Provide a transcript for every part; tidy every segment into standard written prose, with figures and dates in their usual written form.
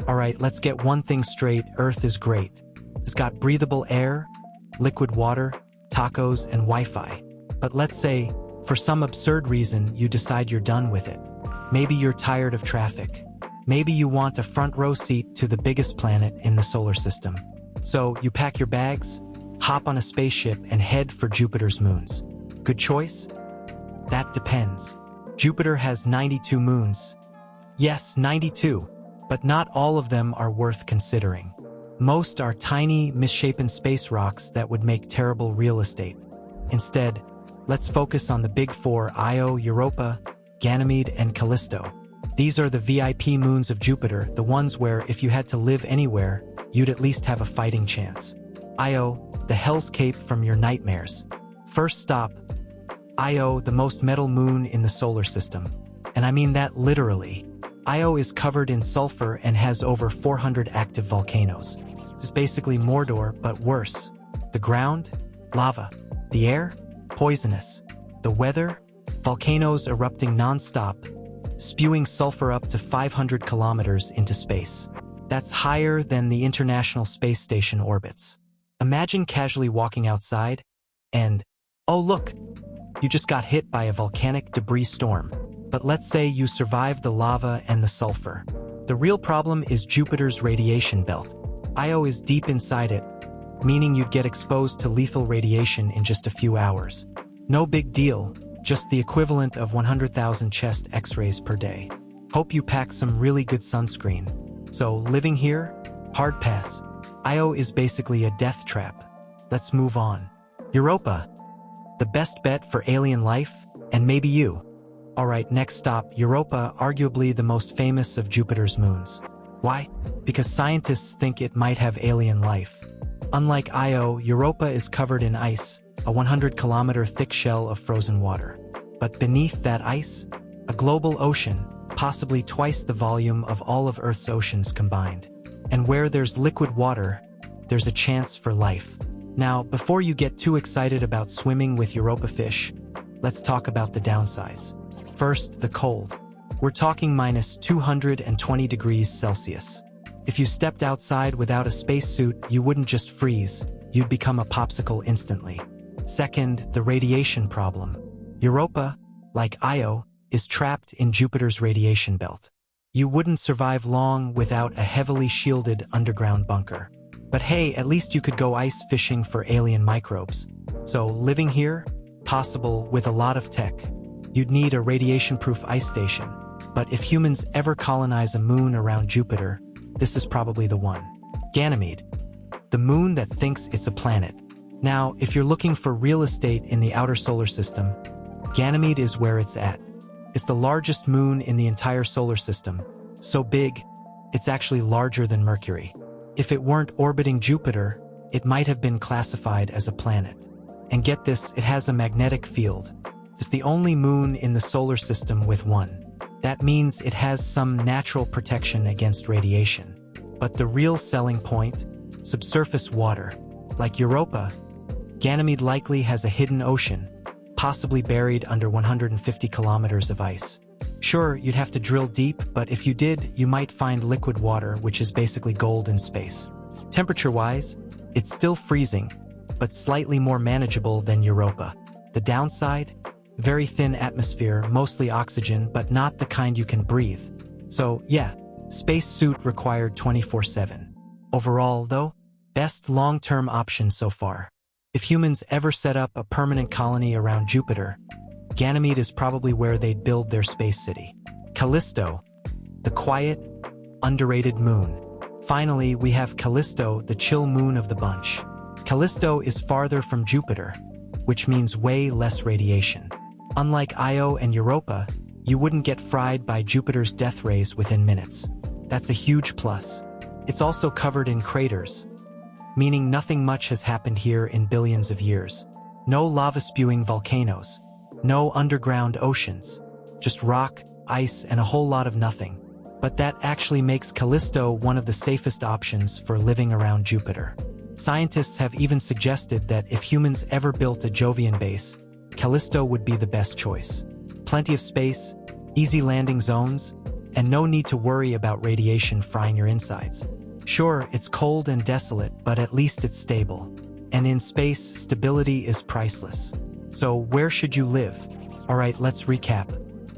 Alright, let's get one thing straight. Earth is great. It's got breathable air, liquid water, tacos, and Wi-Fi. But let's say, for some absurd reason, you decide you're done with it. Maybe you're tired of traffic. Maybe you want a front row seat to the biggest planet in the solar system. So you pack your bags, hop on a spaceship, and head for Jupiter's moons. Good choice? That depends. Jupiter has 92 moons. Yes, 92, but not all of them are worth considering. Most are tiny, misshapen space rocks that would make terrible real estate. Instead, let's focus on the big four: Io, Europa, Ganymede, and Callisto. These are the VIP moons of Jupiter, the ones where if you had to live anywhere, you'd at least have a fighting chance. Io, the Hell's Cape from your nightmares. First stop, Io, the most metal moon in the solar system. And I mean that literally. Io is covered in sulfur and has over 400 active volcanoes. It's basically Mordor, but worse. The ground? Lava. The air? Poisonous. The weather? Volcanoes erupting non-stop, spewing sulfur up to 500 kilometers into space. That's higher than the International Space Station orbits. Imagine casually walking outside and, oh look, you just got hit by a volcanic debris storm. But let's say you survive the lava and the sulfur. The real problem is Jupiter's radiation belt. Io is deep inside it, meaning you'd get exposed to lethal radiation in just a few hours. No big deal, just the equivalent of 100,000 chest X-rays per day. Hope you pack some really good sunscreen. So living here? Hard pass. Io is basically a death trap. Let's move on. Europa. The best bet for alien life, and maybe you. Alright, next stop, Europa, arguably the most famous of Jupiter's moons. Why? Because scientists think it might have alien life. Unlike Io, Europa is covered in ice, a 100-kilometer thick shell of frozen water. But beneath that ice, a global ocean, possibly twice the volume of all of Earth's oceans combined. And where there's liquid water, there's a chance for life. Now, before you get too excited about swimming with Europa fish, let's talk about the downsides. First, the cold. We're talking minus 220 degrees Celsius. If you stepped outside without a spacesuit, you wouldn't just freeze, you'd become a popsicle instantly. Second, the radiation problem. Europa, like Io, is trapped in Jupiter's radiation belt. You wouldn't survive long without a heavily shielded underground bunker. But hey, at least you could go ice fishing for alien microbes. So living here? Possible with a lot of tech. You'd need a radiation-proof ice station. But if humans ever colonize a moon around Jupiter, this is probably the one. Ganymede, the moon that thinks it's a planet. Now, if you're looking for real estate in the outer solar system, Ganymede is where it's at. It's the largest moon in the entire solar system. So big, it's actually larger than Mercury. If it weren't orbiting Jupiter, it might have been classified as a planet. And get this, it has a magnetic field. It's the only moon in the solar system with one. That means it has some natural protection against radiation. But the real selling point? Subsurface water. Like Europa, Ganymede likely has a hidden ocean, possibly buried under 150 kilometers of ice. Sure, you'd have to drill deep, but if you did, you might find liquid water, which is basically gold in space. Temperature-wise, it's still freezing, but slightly more manageable than Europa. The downside? Very thin atmosphere, mostly oxygen, but not the kind you can breathe. So, yeah, spacesuit required 24/7. Overall, though, best long-term option so far. If humans ever set up a permanent colony around Jupiter, Ganymede is probably where they'd build their space city. Callisto, the quiet, underrated moon. Finally, we have Callisto, the chill moon of the bunch. Callisto is farther from Jupiter, which means way less radiation. Unlike Io and Europa, you wouldn't get fried by Jupiter's death rays within minutes. That's a huge plus. It's also covered in craters, meaning nothing much has happened here in billions of years. No lava-spewing volcanoes, no underground oceans, just rock, ice, and a whole lot of nothing. But that actually makes Callisto one of the safest options for living around Jupiter. Scientists have even suggested that if humans ever built a Jovian base, Callisto would be the best choice. Plenty of space, easy landing zones, and no need to worry about radiation frying your insides. Sure, it's cold and desolate, but at least it's stable. And in space, stability is priceless. So where should you live? Alright, let's recap.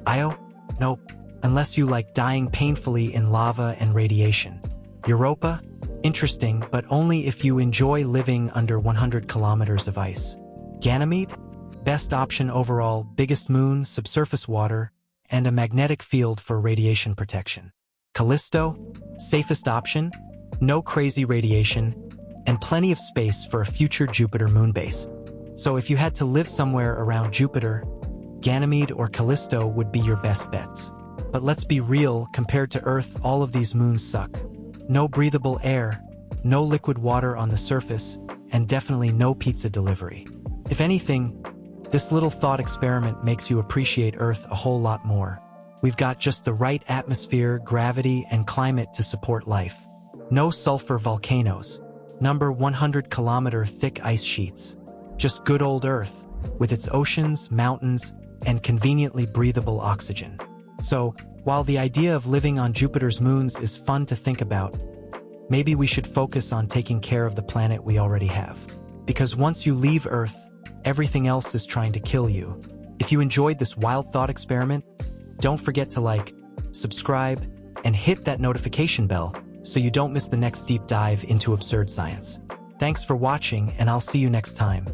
Io? Nope. Unless you like dying painfully in lava and radiation. Europa? Interesting, but only if you enjoy living under 100 kilometers of ice. Ganymede? Best option overall, biggest moon, subsurface water, and a magnetic field for radiation protection. Callisto? Safest option? No crazy radiation, and plenty of space for a future Jupiter moon base. So if you had to live somewhere around Jupiter, Ganymede or Callisto would be your best bets. But let's be real, compared to Earth, all of these moons suck. No breathable air, no liquid water on the surface, and definitely no pizza delivery. If anything, this little thought experiment makes you appreciate Earth a whole lot more. We've got just the right atmosphere, gravity, and climate to support life. No sulfur volcanoes. Number 100-kilometer thick ice sheets. Just good old Earth, with its oceans, mountains, and conveniently breathable oxygen. So, while the idea of living on Jupiter's moons is fun to think about, maybe we should focus on taking care of the planet we already have. Because once you leave Earth, everything else is trying to kill you. If you enjoyed this wild thought experiment, don't forget to like, subscribe, and hit that notification bell so you don't miss the next deep dive into absurd science. Thanks for watching, and I'll see you next time.